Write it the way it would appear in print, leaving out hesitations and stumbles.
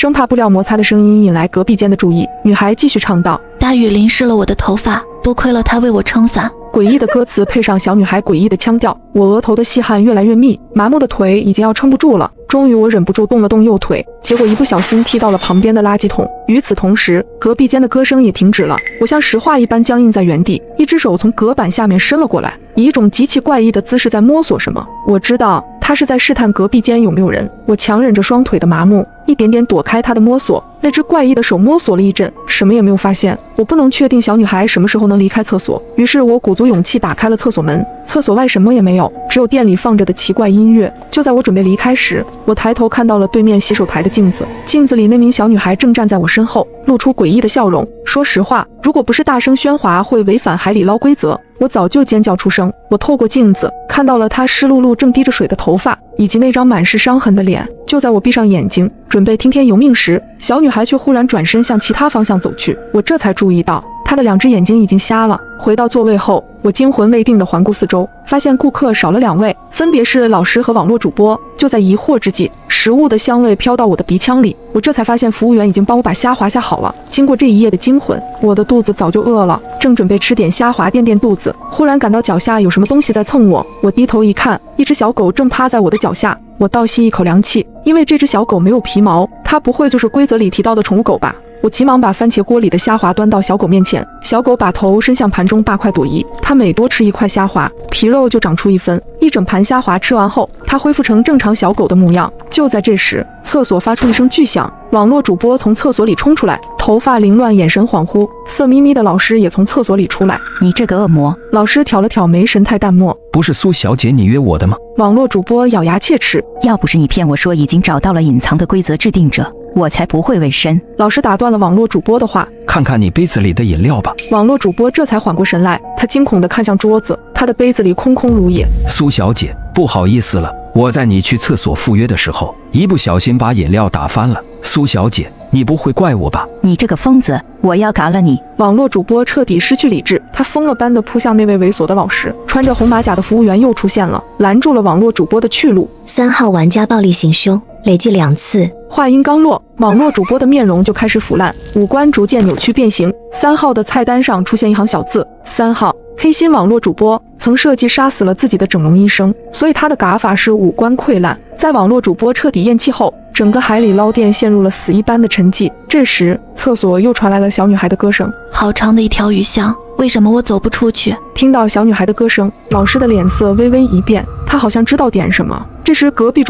生怕布料摩擦的声音引来隔壁间的注意，女孩继续唱道：大雨淋湿了我的头发，多亏了他为我撑伞。诡异的歌词配上小女孩诡异的腔调，我额头的细汗越来越密，麻木的腿已经要撑不住了。终于我忍不住动了动右腿，结果一不小心踢到了旁边的垃圾桶。与此同时，隔壁间的歌声也停止了，我像石化一般僵硬在原地，一只手从隔板下面伸了过来，以一种极其怪异的姿势在摸索什么。我知道他是在试探隔壁间有没有人，我强忍着双腿的麻木，一点点躲开他的摸索。那只怪异的手摸索了一阵，什么也没有发现。我不能确定小女孩什么时候能离开厕所，于是我鼓足勇气打开了厕所门。厕所外什么也没有，只有店里放着的奇怪音乐。就在我准备离开时，我抬头看到了对面洗手台的镜子，镜子里那名小女孩正站在我身后，露出诡异的笑容。说实话，如果不是大声喧哗会违反海底捞规则，我早就尖叫出声。我透过镜子看到了她湿漉漉正滴着水的头发，以及那张满是伤痕的脸。就在我闭上眼睛准备听天由命时，小女孩却忽然转身向其他方向走去，我这才注意到她的2只眼睛已经瞎了。回到座位后，我惊魂未定地环顾四周，发现顾客少了2位，分别是老师和网络主播。就在疑惑之际，食物的香味飘到我的鼻腔里，我这才发现服务员已经帮我把虾滑下好了。经过这一夜的惊魂，我的肚子早就饿了，正准备吃点虾滑垫垫肚子，忽然感到脚下有什么东西在蹭我。我低头一看，一只小狗正趴在我的脚下。我倒吸一口凉气，因为这只小狗没有皮毛，它不会就是规则里提到的宠物狗吧？我急忙把番茄锅里的虾滑端到小狗面前，小狗把头伸向盘中大快朵颐。它每多吃1块虾滑，皮肉就长出1分。一整盘虾滑吃完后，它恢复成正常小狗的模样。就在这时，厕所发出一声巨响，网络主播从厕所里冲出来，头发凌乱，眼神恍惚。色眯眯的老师也从厕所里出来。你这个恶魔！老师挑了挑眉，神态淡漠。不是苏小姐你约我的吗？网络主播咬牙切齿。要不是你骗我说已经找到了隐藏的规则制定者，我才不会委身。老师打断了网络主播的话。看看你杯子里的饮料吧。网络主播这才缓过神来，他惊恐地看向桌子，他的杯子里空空如也。苏小姐，不好意思了，我在你去厕所赴约的时候，一不小心把饮料打翻了。苏小姐，你不会怪我吧？你这个疯子，我要嘎了你！网络主播彻底失去理智，他疯了般地扑向那位猥琐的老师。穿着红马甲的服务员又出现了，拦住了网络主播的去路。3号玩家暴力行凶，累计2次。话音刚落，网络主播的面容就开始腐烂，五官逐渐扭曲变形。3号的菜单上出现一行小字：3号，黑心网络主播，曾设计杀死了自己的整容医生，所以他的嘎法是五官溃烂。在网络主播彻底咽气后，整个海底捞店陷入了死一般的沉寂。这时，厕所又传来了小女孩的歌声：好长的一条鱼香，为什么我走不出去？听到小女孩的歌声，老师的脸色微微一变，他好像知道点什么。这时，隔壁桌